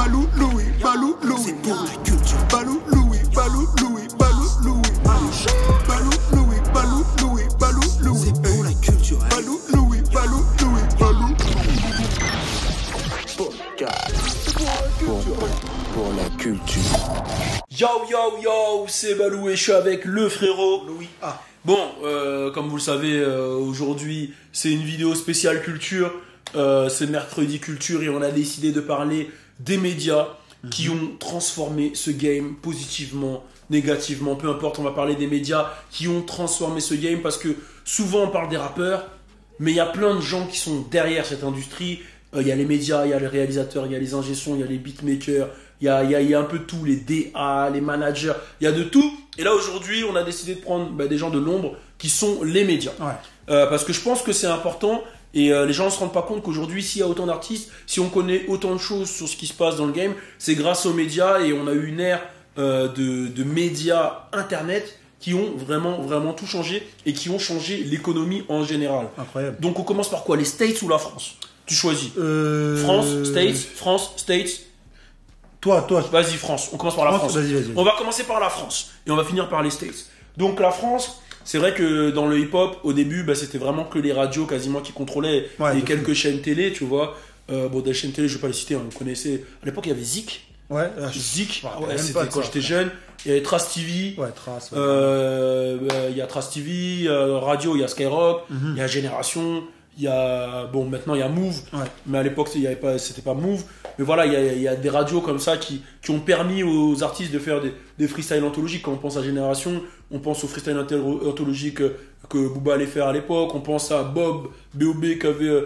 Balou Louis, Balou Louis. C'est pour la culture. Balou Louis, Balou Louis, Balou Louis. Balou Louis, Balou Louis, Balou Louis. C'est pour la culture. Balou Louis, Balou Louis, Balou Louis. Pour la culture. Yo yo yo, c'est Balou et je suis avec le frérot Louis A. Bon, comme vous le savez, aujourd'hui c'est une vidéo spéciale culture. C'est mercredi culture et on a décidé de parler des médias qui ont transformé ce game positivement, négativement, peu importe. On va parler des médias qui ont transformé ce game parce que souvent on parle des rappeurs, mais il y a plein de gens qui sont derrière cette industrie. Il y a les médias, il y a les réalisateurs, il y a les ingé-sons, il y a les beatmakers, il y a un peu tout, les DA, les managers, il y a de tout. Et là aujourd'hui, on a décidé de prendre des gens de l'ombre qui sont les médias. Ouais. Parce que je pense que c'est important et les gens ne se rendent pas compte qu'aujourd'hui, s'il y a autant d'artistes, si on connaît autant de choses sur ce qui se passe dans le game, c'est grâce aux médias et on a eu une ère de médias internet qui ont vraiment tout changé et qui ont changé l'économie en général. Incroyable. Donc on commence par quoi? Les States ou la France? Tu choisis. France, States. Toi. Vas-y, France. On commence par la France. Vas-y. On va commencer par la France et on va finir par les States. Donc la France, c'est vrai que dans le hip-hop, au début, c'était vraiment que les radios quasiment qui contrôlaient et quelques chaînes télé, tu vois. Des chaînes télé, je vais pas les citer, on connaissait. À l'époque, il y avait Zik. Ouais. Zik. C'était quand j'étais jeune. Il y avait Trace TV. Ouais, Trace. Il y a Trace TV. Radio, il y a Skyrock. Il y a Génération. Il y a maintenant il y a Move, mais à l'époque c'était pas Move, mais voilà il y a des radios comme ça qui ont permis aux artistes de faire des freestyles anthologiques. Quand on pense à Génération, on pense aux freestyles anthologiques que Booba allait faire à l'époque, on pense à Bob qui avait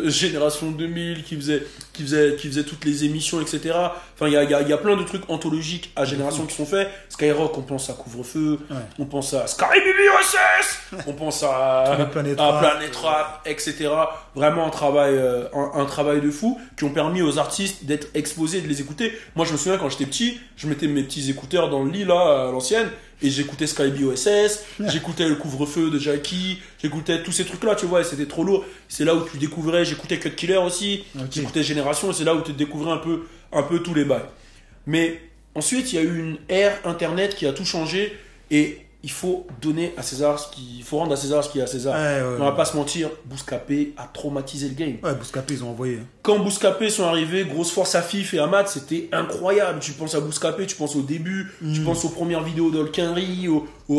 Génération 2000 qui faisait toutes les émissions, etc. Enfin il y a plein de trucs anthologiques à Génération qui sont faits. Skyrock, on pense à Couvre-feu, on pense à Sky BBSS, on pense à Planet Rap, etc. Vraiment un travail de fou qui ont permis aux artistes d'être exposés et de les écouter. Moi je me souviens quand j'étais petit, je mettais mes petits écouteurs dans le lit là à l'ancienne et j'écoutais Sky BOSS, j'écoutais le Couvre-feu de Jackie, j'écoutais tous ces trucs là, tu vois, et c'était trop lourd. C'est là où tu découvrais, j'écoutais Cut Killer aussi, j'écoutais Génération, et c'est là où tu découvrais un peu tous les bails. Mais ensuite il y a eu une ère internet qui a tout changé et il faut donner à César il faut rendre à César ce qui est à César. On va pas se mentir, Bouscapé a traumatisé le game. Ouais, Bouscapé, ils ont envoyé. Quand Bouscapé sont arrivés, grosse force à Fif et Ahmad, c'était incroyable. Tu penses à Bouscapé, tu penses au début, tu penses aux premières vidéos d'Olkinry,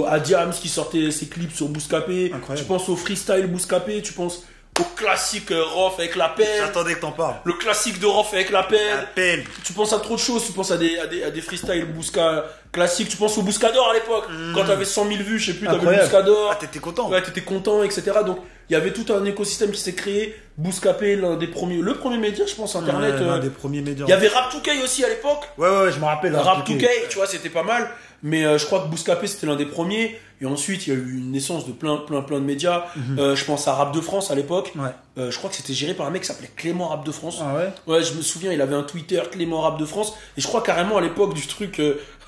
à Diams qui sortait ses clips sur Bouscapé, tu penses au freestyle Bouscapé, tu penses au classique Rof avec la pelle. J'attendais que t'en parles. Le classique de Rof avec la pelle. Tu penses à trop de choses, tu penses à des freestyles Bousca classiques, tu penses au Bouscador à l'époque. Quand t'avais 100 000 vues, je sais plus, t'avais le Bouscador. Ah, t'étais content. Ouais, t'étais content, etc. Donc, il y avait tout un écosystème qui s'est créé. Bouscapé, le premier média, je pense, internet. L'un des premiers médias. Il y avait Rap2K aussi à l'époque. Ouais, je me rappelle. Rap2K, tu vois, c'était pas mal. Mais je crois que Bouscapé, c'était l'un des premiers. Et ensuite, il y a eu une naissance de plein de médias. Je pense à Rap de France à l'époque. Je crois que c'était géré par un mec qui s'appelait Clément Rap de France. Ah ouais? Ouais, je me souviens, il avait un Twitter, Clément Rap de France. Et je crois carrément à l'époque du truc,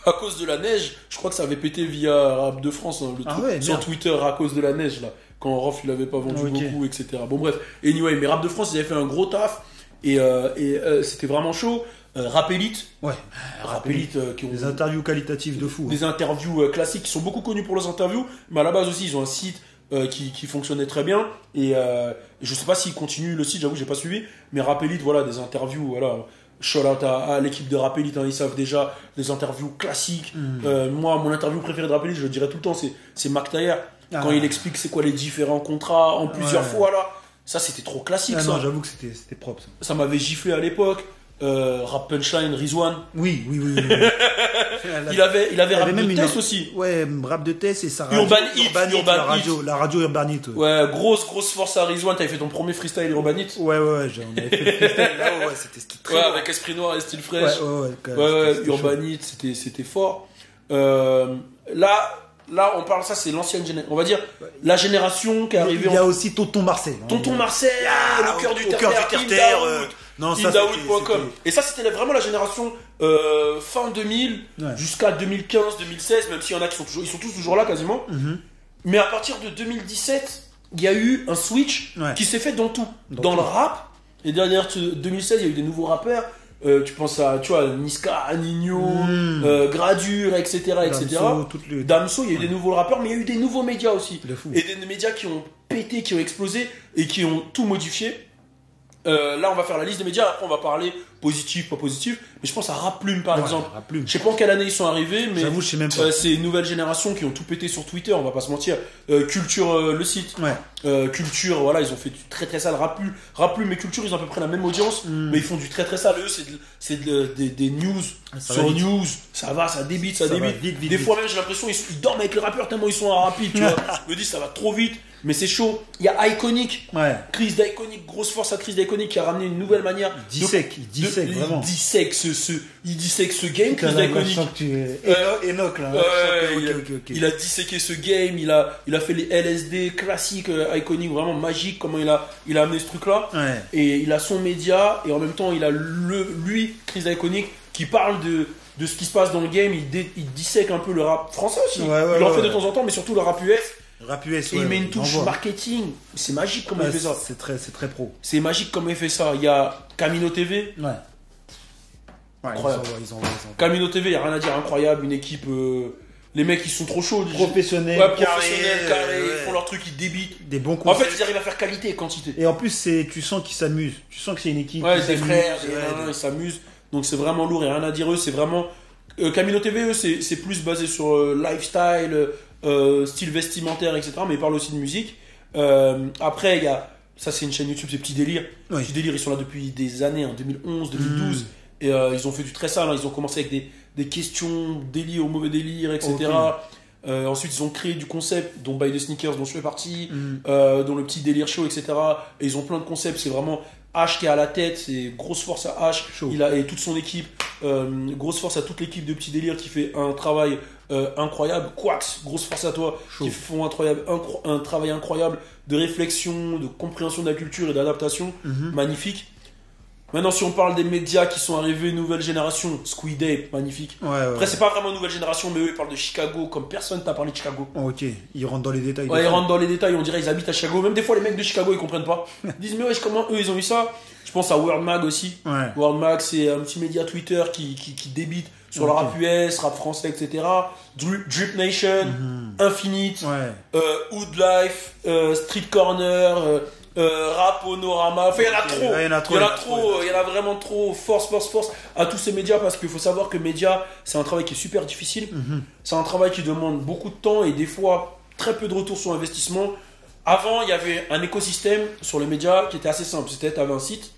à cause de la neige, je crois que ça avait pété via Rap de France, le truc, sur Twitter à cause de la neige, là. Quand Rof, il avait pas vendu beaucoup, etc. Bon, bref. Anyway, mais Rap de France, ils avaient fait un gros taf. Et c'était vraiment chaud. Rap Elite. Ouais. Rap Elite qui ont des interviews qualitatives de fou. Des interviews classiques qui sont beaucoup connus pour leurs interviews, mais à la base aussi ils ont un site qui fonctionnait très bien et je sais pas s'ils continuent le site, j'avoue j'ai pas suivi, mais Rap Elite, voilà, des interviews, voilà, shout out à l'équipe de Rap Elite, ils savent déjà, des interviews classiques. Moi mon interview préférée de Rap Elite, je le dirais tout le temps, c'est Mac Taher quand il explique c'est quoi les différents contrats en plusieurs fois là, ça c'était trop classique. Non, j'avoue que c'était propre ça m'avait giflé à l'époque. Rap Punchline, Rizwan. Oui. il avait Rap de Tess aussi. Ouais, Rap de Tess et ça. Urban Hit, la radio Urban Hit. Ouais, grosse force à Rizwan. T'avais fait ton premier freestyle Urban Hit. Ouais, on avait fait le freestyle là, c'était très. Ouais, avec Esprit Noir et Style Fresh. Ouais, Urban Hit, c'était fort. Là, on parle, ça c'est l'ancienne génération. On va dire la génération qui est arrivée. Il y a aussi Tonton Marcel. Tonton Marcel, le cœur du terre. Indaoud.com. Et ça, c'était vraiment la génération fin 2000 jusqu'à 2015, 2016, même s'il y en a qui ils sont tous toujours là quasiment. Mais à partir de 2017, il y a eu un switch qui s'est fait dans tout. Dans le rap. Et derrière 2016, il y a eu des nouveaux rappeurs. tu penses à, tu vois, Niska, Nino, Gradure, etc., etc. Damso, il y a eu des nouveaux rappeurs, mais il y a eu des nouveaux médias aussi. Et des médias qui ont pété, qui ont explosé et qui ont tout modifié. Là, on va faire la liste des médias. Après, on va parler positif, pas positif. Mais je pense à Rap Plume, par exemple. Je sais pas en quelle année ils sont arrivés, mais j'avoue, je sais même pas. C'est une nouvelle génération qui ont tout pété sur Twitter. On va pas se mentir. Culture, le site. Culture, voilà, ils ont fait du très très sale. Rap Plume et Culture, ils ont à peu près la même audience, mais ils font du très très sale. Eux, c'est des news sur news. Ça va, ça débite, ça débite. Vite, des fois même, j'ai l'impression ils dorment avec les rappeurs tellement ils sont rapides. Tu vois, je me dis ça va trop vite. Mais c'est chaud. Il y a Iconic. Chris d'Iconic, grosse force à Chris d'Iconic qui a ramené une nouvelle manière. Il dissèque vraiment. Il dissèque ce game, Chris d'Iconic. Enoch là. Il a disséqué ce game, il a fait les LSD classiques Iconic, vraiment magique, comment il a amené ce truc là. Et il a son média, et en même temps il a lui, Chris d'Iconic, qui parle de ce qui se passe dans le game. Il dissèque un peu le rap français aussi. Il en fait de temps en temps, mais surtout le rap US. Et il met une touche marketing. C'est magique comment il fait ça. C'est très pro. C'est magique comment il fait ça. Il y a Camino TV. Incroyable. Ils envoient. Camino TV, il n'y a rien à dire. Incroyable. Une équipe. Les mecs, ils sont trop chauds. Professionnels. Carrés. Ils font leur truc, ils débitent. Des bons concepts. En fait, ils arrivent à faire qualité et quantité. Et en plus, tu sens qu'ils s'amusent. Tu sens que c'est une équipe. Des frères. Ils s'amusent. Donc c'est vraiment lourd. Il n'y a rien à dire. Eux, c'est vraiment. Camino TV, eux, c'est plus basé sur lifestyle. Style vestimentaire, etc. Mais ils parlent aussi de musique. Après, il y a. Ça, c'est une chaîne YouTube, c'est Petit Délire. Petit Délire, ils sont là depuis des années, en 2011, 2012. Et ils ont fait du très sale. Ils ont commencé avec des questions délire au mauvais délire, etc. Ensuite, ils ont créé du concept, dont By the Sneakers, dont je fais partie, dont le Petit Délire Show, etc. Et ils ont plein de concepts. C'est vraiment H qui est à la tête. C'est grosse force à H. Et toute son équipe. Grosse force à toute l'équipe de Petit Délire qui fait un travail incroyable. Quax, grosse force à toi, qui font un travail incroyable de réflexion, de compréhension de la culture et d'adaptation. Magnifique. Maintenant, si on parle des médias qui sont arrivés, nouvelle génération, Squid Ape, magnifique. Après, c'est pas vraiment nouvelle génération, mais eux, ils parlent de Chicago comme personne t'a parlé de Chicago. Ok, ils rentrent dans les détails. Ils rentrent dans les détails, on dirait ils habitent à Chicago. Même des fois, les mecs de Chicago, ils comprennent pas. Ils disent, mais comment eux, ils ont eu ça? Je pense à World Mag aussi. World Mag, c'est un petit média Twitter qui débite sur le rap US, rap français, etc. Drip Nation, Infinite, Hood Life, Street Corner, Rap Honorama. Enfin, il y en a vraiment trop. Force à tous ces médias, parce qu'il faut savoir que médias, c'est un travail qui est super difficile. C'est un travail qui demande beaucoup de temps et des fois très peu de retour sur investissement. Avant, il y avait un écosystème sur les médias qui était assez simple. C'était, tu avais un site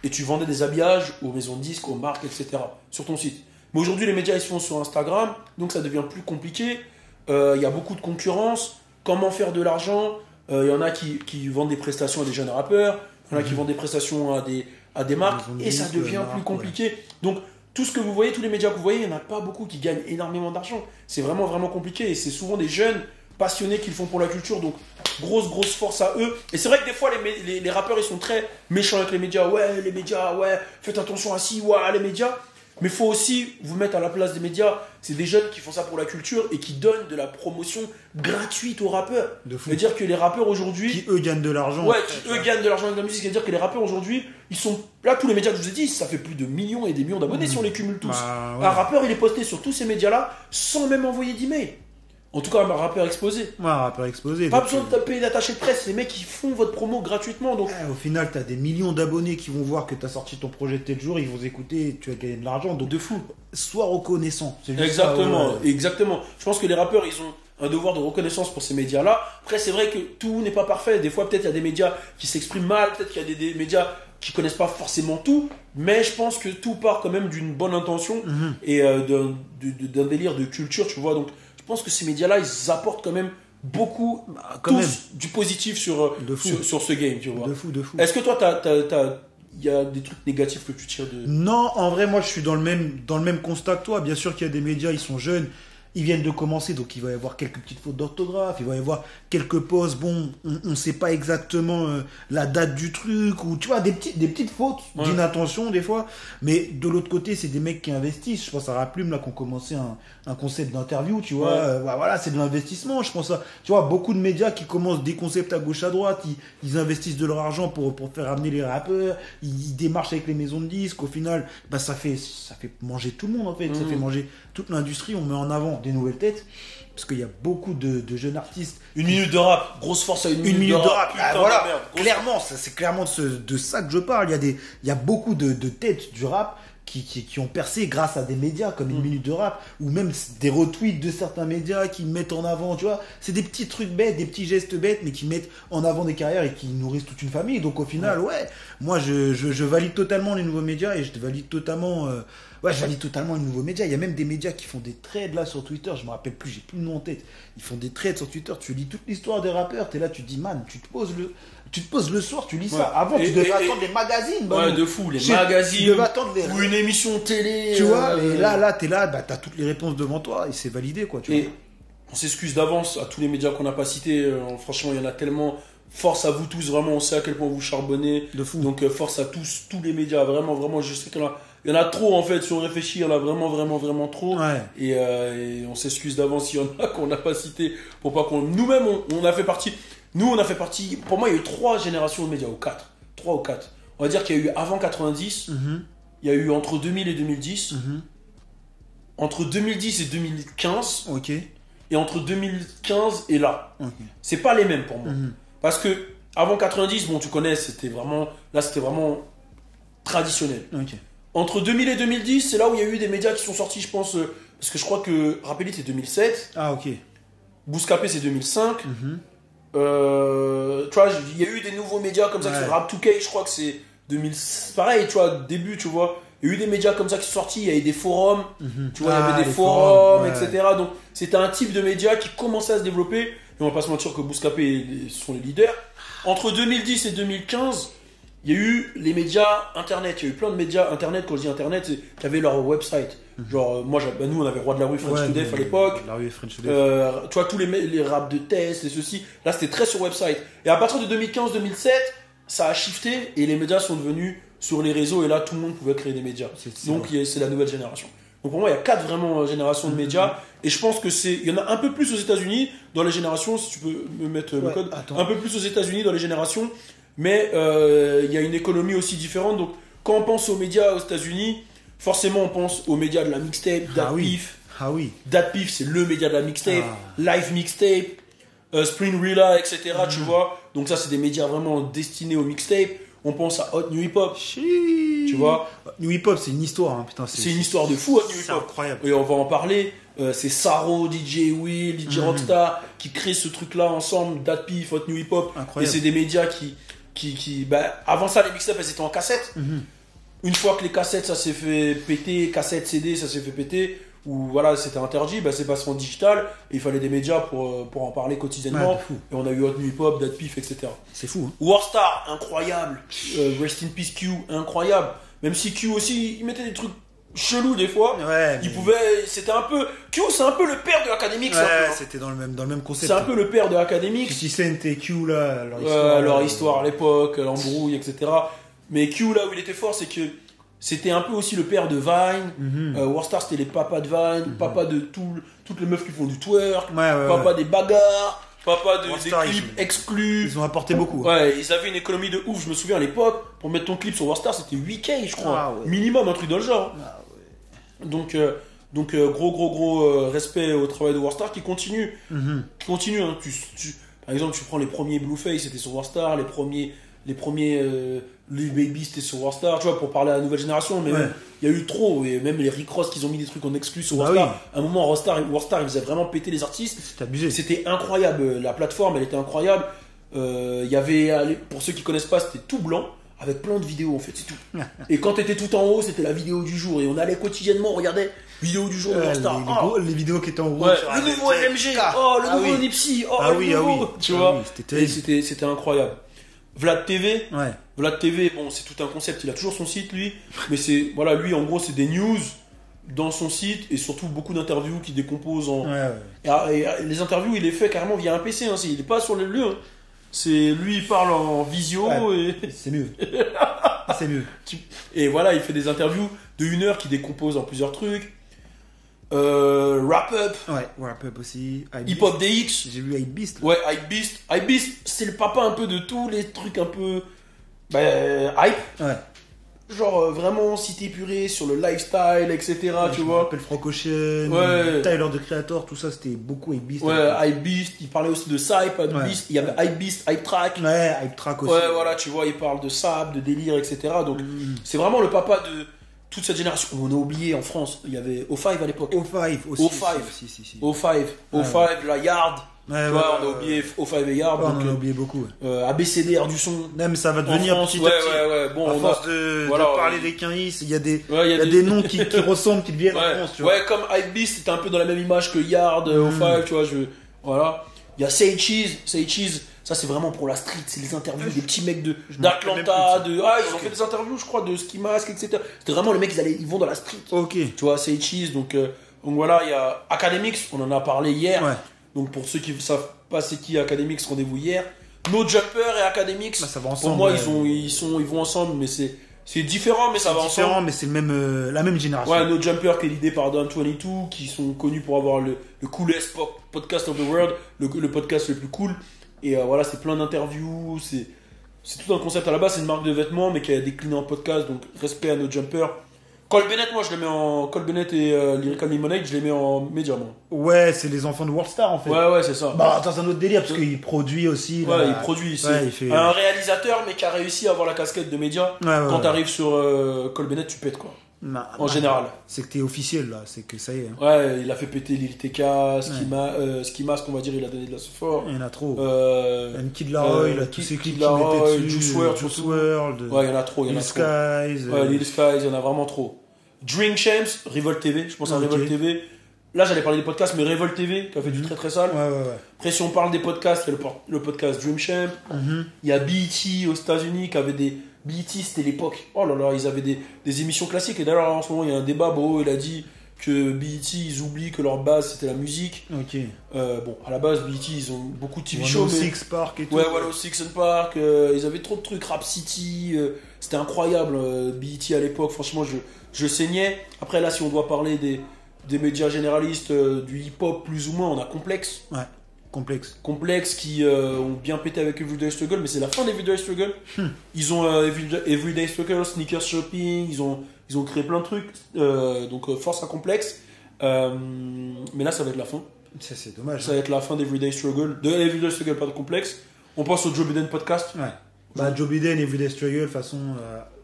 et tu vendais des habillages aux maisons de disques, aux marques, etc. sur ton site. Mais aujourd'hui, les médias, ils se font sur Instagram, donc ça devient plus compliqué. Il y a beaucoup de concurrence. Comment faire de l'argent? Il y en a qui vendent des prestations à des jeunes rappeurs. Il y en a qui vendent des prestations à des marques. Et ça devient plus compliqué. Donc, tout ce que vous voyez, tous les médias que vous voyez, il n'y en a pas beaucoup qui gagnent énormément d'argent. C'est vraiment, vraiment compliqué. Et c'est souvent des jeunes passionnés qui le font pour la culture. Donc, grosse force à eux. Et c'est vrai que des fois, les rappeurs, ils sont très méchants avec les médias. Ouais, les médias, ouais, faites attention à ci, ouais, les médias. Mais il faut aussi vous mettre à la place des médias. C'est des jeunes qui font ça pour la culture et qui donnent de la promotion gratuite aux rappeurs. C'est-à-dire que les rappeurs aujourd'hui... Qui eux gagnent de l'argent. Ouais, qui eux gagnent de l'argent avec la musique. C'est-à-dire que les rappeurs aujourd'hui, ils sont... Là, tous les médias que je vous ai dit, ça fait plus de millions et des millions d'abonnés si on les cumule tous. Un rappeur, il est posté sur tous ces médias-là sans même envoyer d'email. En tout cas, un rappeur exposé. Ouais, un rappeur exposé. Pas besoin de payer d'attaché de presse. Les mecs, qui font votre promo gratuitement. Donc... au final, t'as des millions d'abonnés qui vont voir que t'as sorti ton projet de tel jour. Ils vont écouter, tu vas gagner de l'argent. Donc, de fou. Sois reconnaissant. Exactement. Je pense que les rappeurs, ils ont un devoir de reconnaissance pour ces médias-là. Après, c'est vrai que tout n'est pas parfait. Des fois, peut-être, il y a des médias qui s'expriment mal. Peut-être qu'il y a des médias qui connaissent pas forcément tout. Mais je pense que tout part quand même d'une bonne intention et d'un délire de culture, tu vois. Donc, je pense que ces médias-là, ils apportent quand même beaucoup du positif sur ce game, tu vois. De fou. Est-ce que toi, il y a des trucs négatifs que tu tires de... Non, en vrai, moi, je suis dans le même constat que toi. Bien sûr qu'il y a des médias, ils sont jeunes. ils viennent de commencer, donc il va y avoir quelques petites fautes d'orthographe, il va y avoir quelques pauses, bon, on sait pas exactement la date du truc, ou tu vois, des petites fautes d'inattention des fois, mais de l'autre côté, c'est des mecs qui investissent. Je pense à Raplume, là, qui ont commencé un concept d'interview, tu vois, voilà, c'est de l'investissement, je pense à, tu vois, beaucoup de médias qui commencent des concepts à gauche à droite, ils investissent de leur argent pour faire amener les rappeurs, ils démarchent avec les maisons de disques, au final, bah, ça fait manger tout le monde, en fait, ça fait manger toute l'industrie, on met en avant des nouvelles têtes, parce qu'il y a beaucoup de jeunes artistes. Une minute de rap, grosse force à une minute de rap. Ah, voilà, clairement, c'est clairement de ça que je parle. Il y a beaucoup de têtes du rap qui ont percé grâce à des médias comme une minute de rap, ou même des retweets de certains médias qui mettent en avant, tu vois. C'est des petits trucs bêtes, des petits gestes bêtes, mais qui mettent en avant des carrières et qui nourrissent toute une famille. Donc au final, moi je valide totalement les nouveaux médias et je valide totalement... je valide totalement les nouveaux médias. Il y a même des médias qui font des trades là sur Twitter. Je me rappelle plus, j'ai plus le nom en tête. Ils font des trades sur Twitter. Tu lis toute l'histoire des rappeurs. T'es là, tu te dis, man, tu te poses le soir, tu lis ça. Avant, tu devais attendre les magazines. Ouais, de fou, les magazines. Tu devais attendre ou une émission télé. Tu vois, et là, t'es là, bah, t'as toutes les réponses devant toi et c'est validé, quoi. Tu vois. On s'excuse d'avance à tous les médias qu'on n'a pas cités. Franchement, il y en a tellement. Force à vous tous, vraiment, on sait à quel point vous charbonnez. De fou. Donc, force à tous les médias. Vraiment, vraiment, je sais qu'il y en a trop, en fait. Si on réfléchit, il y en a vraiment, vraiment, vraiment trop. Ouais. Et on s'excuse d'avance s'il y en a qu'on n'a pas cité. Pour pas qu'on. Nous-mêmes, on a fait partie. Nous, on a fait partie. Pour moi, il y a eu 3 générations de médias, ou 4. 3 ou 4. On va dire qu'il y a eu avant 90. Il y a eu entre 2000 et 2010. Entre 2010 et 2015. Ok. Et entre 2015 et là. Ok. C'est pas les mêmes pour moi. Parce que avant 90, bon, tu connais, c'était vraiment traditionnel. Ok. Entre 2000 et 2010, c'est là où il y a eu des médias qui sont sortis, je pense, parce que je crois que Rapelli c'est 2007. Ah, ok. Bouscapé c'est 2005. Tu vois, il y a eu des nouveaux médias comme ça, qui sont Rap2K, je crois que c'est 2000. Pareil, tu vois, début, tu vois. Il y a eu des médias comme ça qui sont sortis, il y avait des forums, tu vois, il y avait des forums, etc. Donc, c'était un type de média qui commençait à se développer. Et on va pas se mentir que Bouscapé sont les leaders. Entre 2010 et 2015, il y a eu les médias internet. Il y a eu plein de médias internet. Quand je dis internet, c'est qui avaient leur website. Genre, moi, nous, on avait Roi de la Rue, French to Death à l'époque. La rue French to Death. Tu vois, tous les raps de test et ceci. Là, c'était très sur website. Et à partir de 2015-2007, ça a shifté et les médias sont devenus sur les réseaux. Et là, tout le monde pouvait créer des médias. Donc, c'est la nouvelle génération. Donc pour moi, il y a 4 vraiment générations de médias. Et je pense que il y en a un peu plus aux États-Unis dans les générations, si tu peux me mettre le code. Un peu plus aux États-Unis dans les générations. Mais il y a une économie aussi différente. Donc quand on pense aux médias aux États-Unis, forcément on pense aux médias de la mixtape, DatPiff. Ah oui. DatPiff, c'est le média de la mixtape. Live Mixtape, Spring Rilla, etc. Tu vois. Donc ça, c'est des médias vraiment destinés aux mixtapes. On pense à Hot New Hip Hop. Tu vois, New Hip Hop, c'est une histoire. Hein. Putain, c'est une histoire de fou, Hot New Hip Hop. C'est incroyable. Et on va en parler. C'est Saro, DJ Will, DJ Rockstar qui créent ce truc-là ensemble. DatPiff, Hot New Hip Hop. Incroyable. Et c'est des médias qui avant ça, les mixtapes, elles étaient en cassette. Une fois que les cassettes, ça s'est fait péter, cassettes, CD, ça s'est fait péter, ou voilà, c'était interdit, c'est passé en digital. Et il fallait des médias pour en parler quotidiennement. Et on a eu Hot New Hip Hop, DatPiff, etc. C'est fou. Hein. Warstar, incroyable. Rest in Peace Q, incroyable. Même si Q aussi, il mettait des trucs chelous des fois. Il pouvait, c'était un peu, Q, c'est un peu le père de l'académique. C'était dans le même concept. C'est un peu le père de l'académique. 50 Cent et Q là, leur histoire à l'époque, l'embrouille, etc. Mais Q là où il était fort, c'est que c'était un peu aussi le père de Vine. Warstar, c'était les papas de Vine, papa de toutes les meufs qui font du twerk, papa des bagarres. Papa des clips exclus. Ils ont apporté beaucoup. Ouais, ils avaient une économie de ouf. Je me souviens à l'époque, pour mettre ton clip sur Warstar, c'était 8K, je crois. Minimum, un truc dans le genre. Donc, gros respect au travail de Warstar qui continue. Qui continue. Hein. Par exemple, tu prends les premiers Blueface, c'était sur Warstar. Les premiers Lil Baby, c'était sur Warstar. Tu vois, pour parler à la nouvelle génération. Mais il y a eu trop. Et même les Rick Ross qu'ils ont mis des trucs en exclus sur Warstar. À un moment, Warstar, ils faisaient vraiment péter les artistes. C'est abusé. C'était incroyable. La plateforme, elle était incroyable. Il y avait, pour ceux qui connaissent pas, c'était tout blanc. Avec plein de vidéos en fait, c'est tout. Et quand t'étais tout en haut, c'était la vidéo du jour. Et on allait quotidiennement, on regardait vidéo du jour de Warstar. Les vidéos qui étaient en haut. Le nouveau LMG, le nouveau Nipsey, le nouveau. Tu vois, c'était incroyable. Vlad TV, Vlad TV, bon, c'est tout un concept. Il a toujours son site lui, mais c'est voilà, lui en gros c'est des news dans son site et surtout beaucoup d'interviews qui décomposent en. Ouais. Et les interviews, il les fait carrément via un PC. Hein. Il n'est pas sur le lieu. Hein. C'est lui, il parle en visio et. C'est mieux. C'est mieux. Et voilà, il fait des interviews de 1 heure qui décomposent en plusieurs trucs. Wrap Up. Ouais, Wrap Up aussi. Hip Hop DX. J'ai vu Hypebeast. Ouais, Hypebeast. Hypebeast, c'est le papa un peu de tous les trucs un peu. Hype. Ouais. Genre vraiment cité purée sur le lifestyle, etc. Tu vois. Appelle Frank Ocean, Ouais. Tyler the Creator, tout ça c'était beaucoup Hypebeast. Ouais, Hypebeast. Il parlait aussi de Sype, Hypebeast. Il y avait Hypebeast, Hype Track. Ouais, Hype Track aussi. Ouais, voilà, tu vois, il parle de sable, de délire, etc. Donc, c'est vraiment le papa de toute cette génération. On a oublié en France, il y avait O5 à l'époque. O5 aussi. O5. Si. O5, la Yard. Ouais, tu vois, on a oublié O5 et Yard. Ouais, donc, on en a oublié beaucoup. ABCD, Air du son. Non, mais ça va devenir France, petit ouais, à petit. ouais. Bon, À on force a- de voilà, parler des quinris, il y a des, Ouais, il y a des noms qui ressemblent, qui deviennent en Ouais, France, tu vois. ouais, comme Hypebeast, c'était un peu dans la même image que Yard, O5, tu vois. Voilà. Il y a Say Cheese. Say Cheese, ça c'est vraiment pour la street. C'est les interviews des petits mecs me rappelle d'Atlanta. même Ils ont fait des interviews, je crois, de Ski Mask, etc. C'était vraiment les mecs, ils vont dans la street. Ok. Tu vois, Say Cheese. Donc voilà, il y a Academics, on en a parlé hier. Ouais. Donc pour ceux qui ne savent pas c'est qui Academics, rendez-vous hier. No Jumper et Academics, Bah, ça va pour ensemble. moi, ouais. ils vont ensemble, mais c'est différent, mais ça va différent, ensemble. mais c'est le même, la même génération. Ouais, No Jumper qui est l'idée par Don 22, qui sont connus pour avoir le coolest podcast of the world, le podcast le plus cool. Et voilà, c'est plein d'interviews, c'est tout un concept à la base, c'est une marque de vêtements, mais qui a décliné en podcast, donc respect à No Jumper. Cole Bennett, moi je le mets en. Cole Bennett et Lyrical Lemonade, je les mets en média, moi. Ouais, c'est les enfants de Worldstar en fait. Ouais, c'est ça. Bah, attends, c'est un autre délire parce qu'il produit aussi. Ouais, là. il produit. C'est Ouais, il fait. un réalisateur, mais qui a réussi à avoir la casquette de média. Ouais, ouais, Quand ouais. t'arrives sur Cole Bennett, tu pètes, quoi. Bah, En général. C'est que t'es officiel là, c'est que ça y est. Hein. Ouais, il a fait péter Lil TK, Ski Mask, on va dire, il a donné de la support. Il y en a trop. Euh, Kid Laroi, là, tous Kid- ces clips Kid qui mettaient Laroi, dessus. Juice WRLD, Juice surtout. WRLD. Ouais, il y en a trop, il y en Lil a trop. Skies. Ouais, Lil Skies, il y en a vraiment trop. Drink Champs, Revolt TV, je pense à Ok. Revolt TV. Là, j'allais parler des podcasts, mais Revolt TV, qui a fait du très très sale. Ouais. Après, si on parle des podcasts, il y a le podcast Dream Champ. Il y a BET aux États-Unis qui avait des. BET, c'était l'époque. Oh là là, ils avaient des émissions classiques. Et d'ailleurs, en ce moment, il y a un débat. Bro, il a dit que BET, ils oublient que leur base, c'était la musique. Ok. Bon, à la base, BET, ils ont beaucoup de TV shows. Mais... 106 Park et tout. Ouais, 106 and Park. Ils avaient trop de trucs. Rap City. C'était incroyable. BET à l'époque, franchement, je saignais. Après, là, si on doit parler des médias généralistes, du hip-hop plus ou moins, on a Complex. Ouais, complexe. Complex qui ont bien pété avec Everyday Struggle, mais c'est la fin d'Everyday Struggle. Ils ont Everyday Struggle, Sneakers Shopping, ils ont créé plein de trucs. Donc force à Complex. Mais là, ça va être la fin. Ça, c'est dommage. Ça va être la fin d'Everyday Struggle. De Everyday Struggle, pas de Complexe. On passe au Joe Biden podcast. Ouais. Bah, Joe Biden et Everyday Struggle, de toute façon,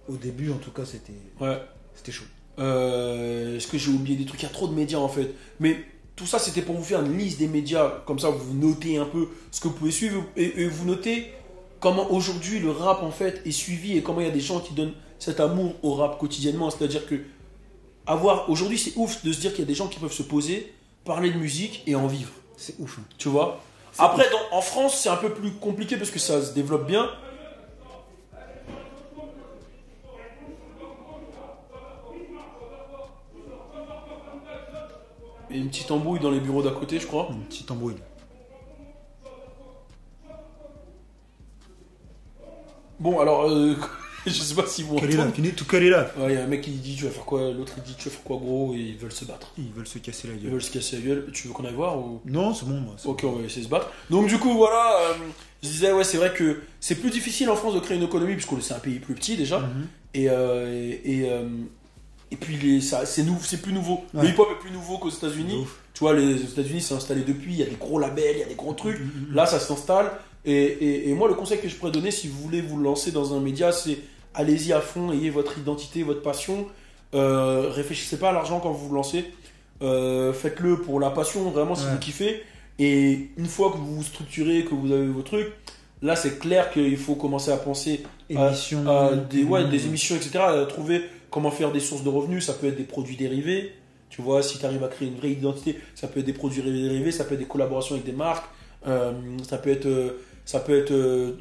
au début, en tout cas, c'était chaud. Est-ce que j'ai oublié des trucs? Il y a trop de médias en fait. Mais tout ça, c'était pour vous faire une liste des médias. Comme ça, vous notez un peu ce que vous pouvez suivre. Et vous notez comment aujourd'hui le rap en fait est suivi et comment il y a des gens qui donnent cet amour au rap quotidiennement. C'est-à-dire que aujourd'hui, c'est ouf de se dire qu'il y a des gens qui peuvent se poser, parler de musique et en vivre. C'est ouf. Hein. Tu vois? Après, en France, c'est un peu plus compliqué parce que ça se développe bien. Et une petite embrouille dans les bureaux d'à côté, je crois. Une petite embrouille. Bon, alors, je sais pas si vous Quelle est là? entendez. Tout calé là. Ouais, y a un mec qui dit tu vas faire quoi, l'autre il dit tu vas faire quoi gros, et ils veulent se battre. Ils veulent se casser la Ils gueule. veulent se casser la gueule. Tu veux qu'on aille voir ou... Non, c'est bon, moi. Ok, on va essayer de se battre. Donc du coup, voilà, je disais, ouais, c'est vrai que c'est plus difficile en France de créer une économie, puisque c'est un pays plus petit déjà. Et puis, c'est plus nouveau. Ouais. Le hip-hop est plus nouveau qu'aux États-Unis. Ouf. Tu vois, les États-Unis s'est installé depuis, il y a des gros labels, il y a des gros trucs. Là, ça s'installe. Et moi, le conseil que je pourrais donner, si vous voulez vous lancer dans un média, c'est allez-y à fond, ayez votre identité, votre passion. Réfléchissez pas à l'argent quand vous vous lancez. Faites-le pour la passion, vraiment, si vous kiffez. Et une fois que vous vous structurez, que vous avez vos trucs, là, c'est clair qu'il faut commencer à penser Émissions. à des émissions, etc. À trouver comment faire des sources de revenus. Ça peut être des produits dérivés. Tu vois, si tu arrives à créer une vraie identité, ça peut être des produits dérivés, ça peut être des collaborations avec des marques, ça peut être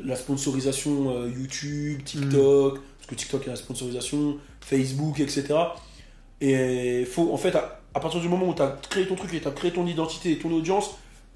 la sponsorisation YouTube, TikTok, parce que TikTok il y a la sponsorisation, Facebook, etc. Et faut, en fait, à partir du moment où tu as créé ton truc et tu as créé ton identité et ton audience,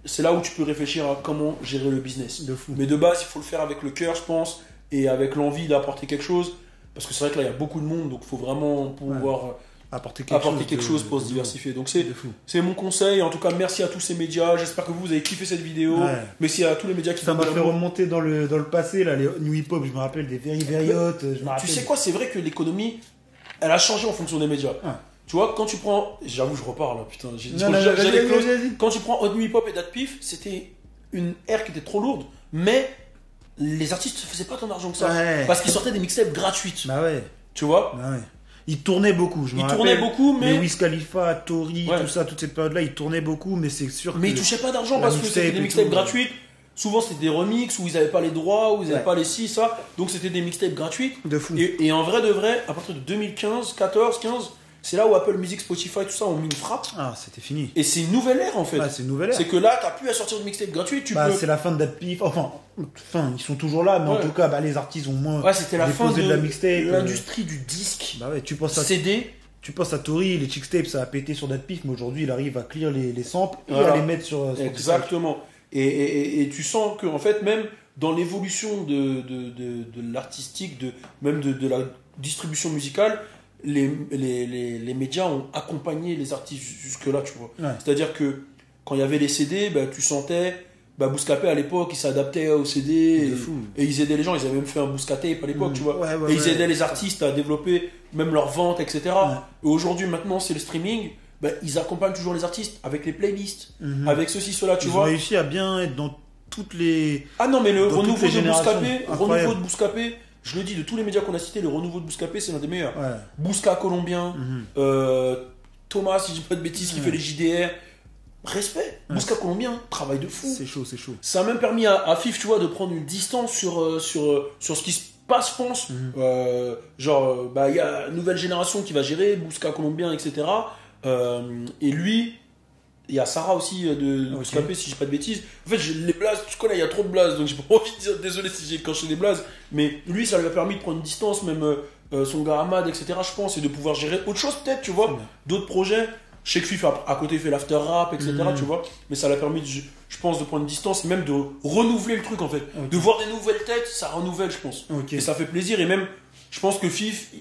c'est là où tu peux réfléchir à comment gérer le business. De fou. Mais de base, il faut le faire avec le cœur, je pense, et avec l'envie d'apporter quelque chose. Parce que c'est vrai que là, il y a beaucoup de monde, donc il faut vraiment pouvoir apporter quelque chose pour se diversifier. Donc c'est mon conseil. En tout cas, merci à tous ces médias. J'espère que vous avez kiffé cette vidéo. Merci à tous les médias qui ça m'a fait remonter dans le passé, là, les New Hip Hop, je me rappelle des Very Hot. Tu sais quoi, c'est vrai que l'économie, elle a changé en fonction des médias. Tu vois, quand tu prends... J'avoue, je repars là, putain. Quand tu prends Hot New Hip Hop et Dat Pif, c'était une ère qui était trop lourde, mais les artistes ne faisaient pas tant d'argent que ça. Parce qu'ils sortaient des mixtapes gratuites. Bah ouais. Tu vois. Bah ouais. Ils tournaient beaucoup, Ils tournaient beaucoup, mais... Wiz Khalifa, Tory, tout ça, toute cette période-là, ils tournaient beaucoup, mais c'est sûr mais ils touchaient pas d'argent parce que c'était des mixtapes gratuites. Souvent, c'était des remixes où ils n'avaient pas les droits, où ils n'avaient pas les ci, ça. Donc, c'était des mixtapes gratuites. De fou. Et en vrai de vrai, à partir de 2015, 14, 15... C'est là où Apple Music, Spotify, tout ça ont mis une frappe. Ah, c'était fini. Et c'est une nouvelle ère en fait. C'est une nouvelle ère. C'est que là, t'as plus à sortir de mixtape gratuit. C'est la fin de Dat Pif. Enfin, ils sont toujours là, mais en tout cas, les artistes ont moins. C'était la fin de la mixtape. L'industrie du disque. Bah ouais, tu penses à CD. Tu penses à Tory, les Chixtapes, ça a pété sur Dat Pif, mais aujourd'hui, il arrive à clear les samples et à les mettre sur. Exactement. Et tu sens que en fait, même dans l'évolution de l'artistique, même de la distribution musicale. Les médias ont accompagné les artistes jusque-là, tu vois. C'est-à-dire que quand il y avait les CD, tu sentais... Bouscapé à l'époque, il s'adaptait au CD et ils aidaient les gens. Ils avaient même fait un Bouscatape à l'époque, tu vois. Et ils aidaient les artistes à développer même leur vente, etc. Et aujourd'hui, maintenant, c'est le streaming. Ils accompagnent toujours les artistes avec les playlists, avec ceci, cela, tu vois. Ils ont réussi à bien être dans toutes les... Ah non, mais le renouveau de Bouscapé, je le dis, de tous les médias qu'on a cités, le renouveau de Bouscapé, c'est l'un des meilleurs. Bousca colombien, Thomas, si je dis pas de bêtises, qui fait les JDR. Respect. Bousca colombien, travail de fou. C'est chaud, c'est chaud. Ça a même permis à Fif, tu vois, de prendre une distance sur ce qui se passe, je pense. Il y a une nouvelle génération qui va gérer, Bousca colombien, etc. Et lui... Il y a Sarah aussi de Bouscapé, si je dis pas de bêtises. En fait, les blazes, tu connais, il y a trop de blazes, donc j'ai pas envie de dire désolé si j'ai écorché des blazes. Mais lui, ça lui a permis de prendre une distance, même son gars Ahmad, etc. Je pense, et de pouvoir gérer autre chose peut-être, tu vois. D'autres projets. Je sais que Fif à côté fait l'after rap, etc. Tu vois. Mais ça l'a permis, je pense, de prendre une distance et même de renouveler le truc en fait. De voir des nouvelles têtes, ça renouvelle, je pense. Et ça fait plaisir. Et même, je pense que Fif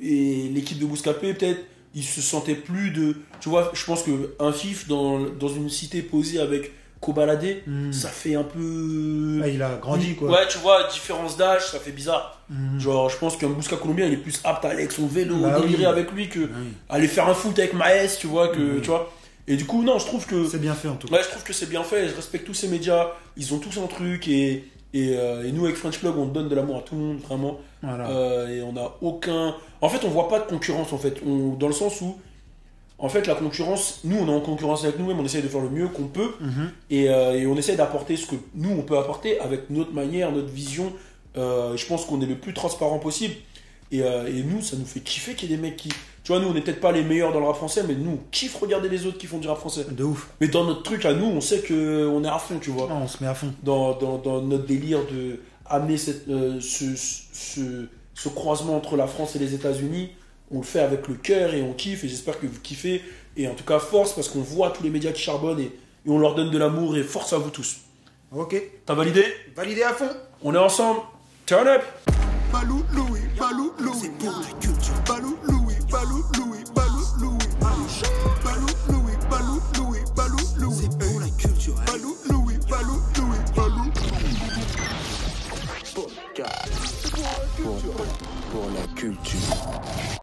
et l'équipe de Bouscapé, peut-être, il se sentait plus de... Tu vois, je pense qu'un Fif dans une cité posée avec Kobalade, ça fait un peu... il a grandi, quoi. Ouais, tu vois, différence d'âge, ça fait bizarre. Genre, je pense qu'un Bousca colombien, il est plus apte à aller avec son vélo, délirer avec lui, que aller faire un foot avec Maes, tu vois, tu vois. Et du coup, non, je trouve que... C'est bien fait, en tout cas. Ouais, je trouve que c'est bien fait. Je respecte tous ces médias. Ils ont tous un truc et nous, avec French Plug, on donne de l'amour à tout le monde, vraiment. Et on n'a aucun... En fait, on voit pas de concurrence, en fait. Dans le sens où, en fait, la concurrence, nous, on est en concurrence avec nous-mêmes, on essaye de faire le mieux qu'on peut. Et on essaye d'apporter ce que nous, on peut apporter avec notre manière, notre vision. Je pense qu'on est le plus transparent possible. Et nous, ça nous fait kiffer qu'il y ait des mecs qui... Tu vois, nous, on n'est peut-être pas les meilleurs dans le rap français, mais nous, on kiffe regarder les autres qui font du rap français. De ouf. Mais dans notre truc, à nous, on sait qu'on est à fond, tu vois. Non, on se met à fond. Dans notre délire de amener ce croisement entre la France et les États-Unis, on le fait avec le cœur et on kiffe. Et j'espère que vous kiffez. Et en tout cas, force, parce qu'on voit tous les médias qui charbonnent et on leur donne de l'amour. Et force à vous tous. Ok. T'as validé? Validé à fond. On est ensemble. Turn up. Balou Louis, c'est pour la culture.